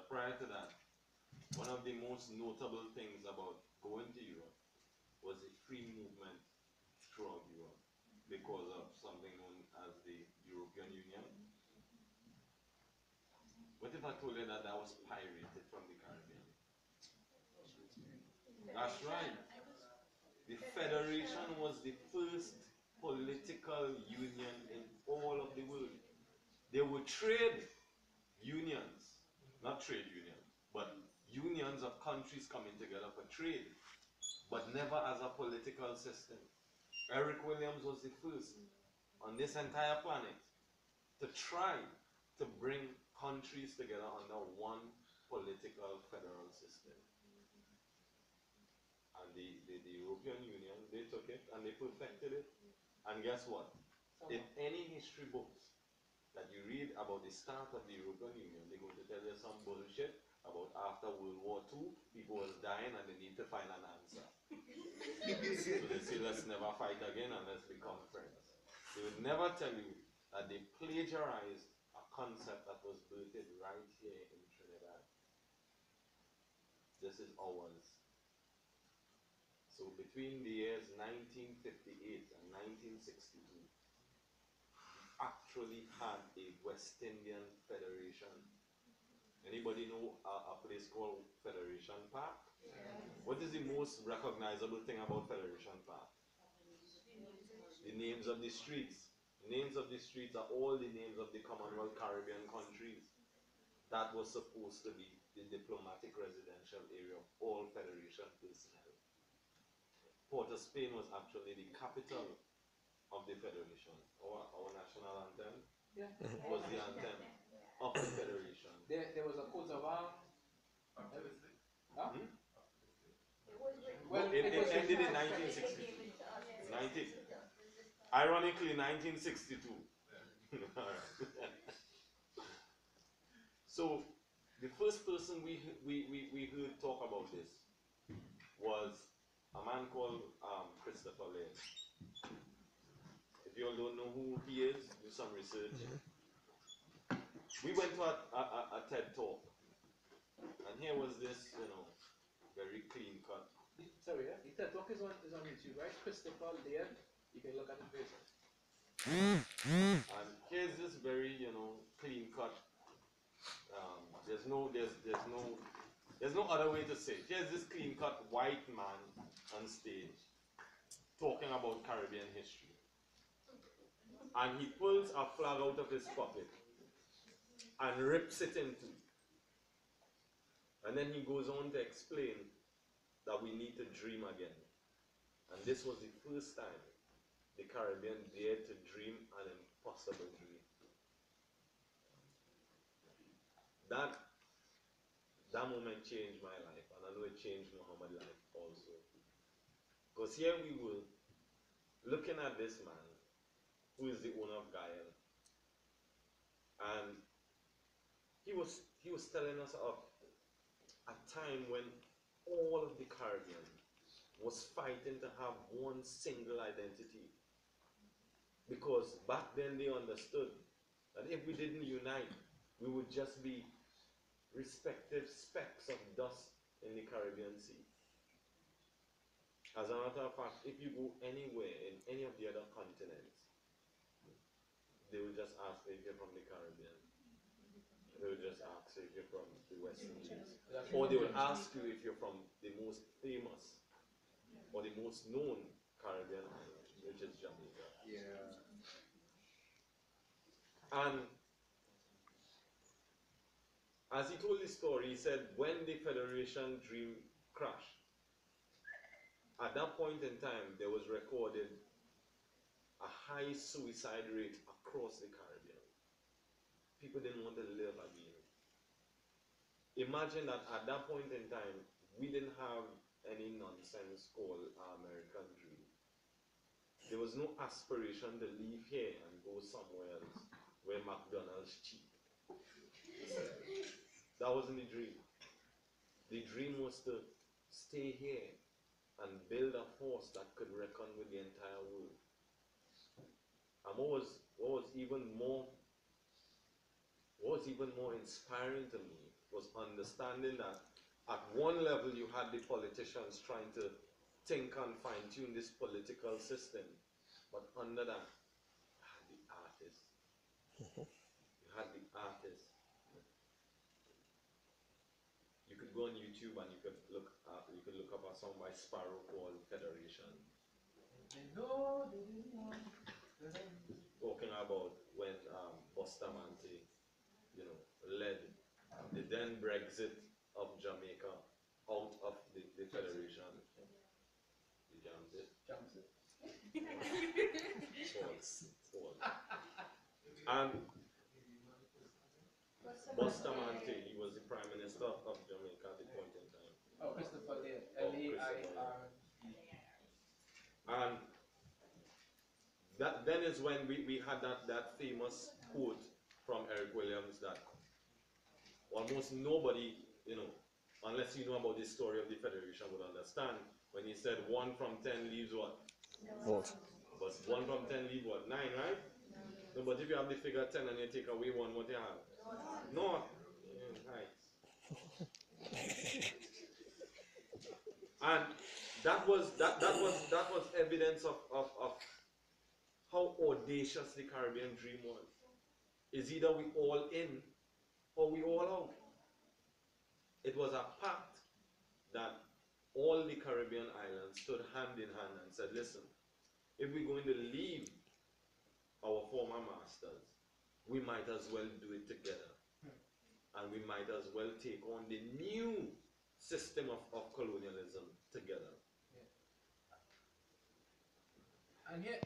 But prior to that, one of the most notable things about going to Europe was the free movement throughout Europe because of something known as the European Union. What if I told you that that was pirated from the Caribbean? That's right. The Federation was the first political union in all of the world. There were trade unions, not trade unions, but unions of countries coming together for trade, but never as a political system. Eric Williams was the first on this entire planet to try to bring countries together under one political federal system. And the European Union, they took it and they perfected it. And guess what? In any history books that you read about the start of the European Union, they're going to tell you some bullshit about after World War II, people was dying and they need to find an answer. So they say, let's never fight again and let's become friends. They would never tell you that they plagiarized a concept that was built right here in Trinidad. This is ours. So between the years 1958 and 1962, actually had a West Indian Federation. Anybody know a place called Federation Park? Yeah. What is the most recognizable thing about Federation Park? The names of the streets. The names of the streets are all the names of the Commonwealth Caribbean countries. That was supposed to be the diplomatic residential area of all Federation personnel. Port of Spain was actually the capital of the Federation. Our national anthem was the anthem of the Federation. There was a coat of arms. Huh? Well, it ended in 1962. Ironically, 1962. So, the first person we heard talk about this was a man called Christopher Lane. If you all don't know who he is, do some research. We went to a TED talk, and here was this, very clean cut. Sorry, the TED talk is on YouTube, right? Christopher Lane. You can look at the face. And here's this very, clean cut. There's no other way to say it. Here's this clean cut white man on stage talking about Caribbean history. And he pulls a flag out of his pocket and rips it in two. And then he goes on to explain that we need to dream again. And this was the first time the Caribbean dared to dream an impossible dream. That moment changed my life, and I know it changed Muhammad's life also. Because here we were looking at this man who is the owner of Gael, and he was telling us of a time when all of the Caribbean was fighting to have one single identity, because back then they understood that if we didn't unite, we would just be respective specks of dust in the Caribbean Sea. As a matter of fact, if you go anywhere in any of the other continents, they will just ask if you're from the Caribbean. They will just ask if you're from the West Indies. Or they will ask you if you're from the most famous or the most known Caribbean island, which is Jamaica. Yeah. And as he told his story, he said when the Federation dream crashed, at that point in time, there was recorded a high suicide rate across the Caribbean. People didn't want to live again. Imagine that at that point in time, we didn't have any nonsense called American dream. There was no aspiration to leave here and go somewhere else where McDonald's cheap. That wasn't the dream. The dream was to stay here and build a force that could reckon with the entire world. And what was even more inspiring to me was understanding that at one level you had the politicians trying to think and fine-tune this political system, but under that you had the artists. You had the artists. You could go on YouTube and you could look up a song by Sparrow called Federation. Talking about when Bustamante, led the then Brexit of Jamaica out of the Federation. You jammed it? False. And Bustamante, he was the Prime Minister of Jamaica at the point in time. Oh, Christopher Laird. Lair. And that then is when we had that famous quote from Eric Williams that almost nobody, unless you know about the story of the Federation, would understand when he said 1 from 10 leaves what? Oh. But 1 from 10 leaves what? 9, right? No, but if you have the figure 10 and you take away 1, what do you have? No. Right. And that was evidence of how audacious the Caribbean dream was. Is either we all in or we all out. It was a pact that all the Caribbean islands stood hand in hand and said, listen, if we're going to leave our former masters, we might as well do it together. And we might as well take on the new system of colonialism together. Yeah. And yet,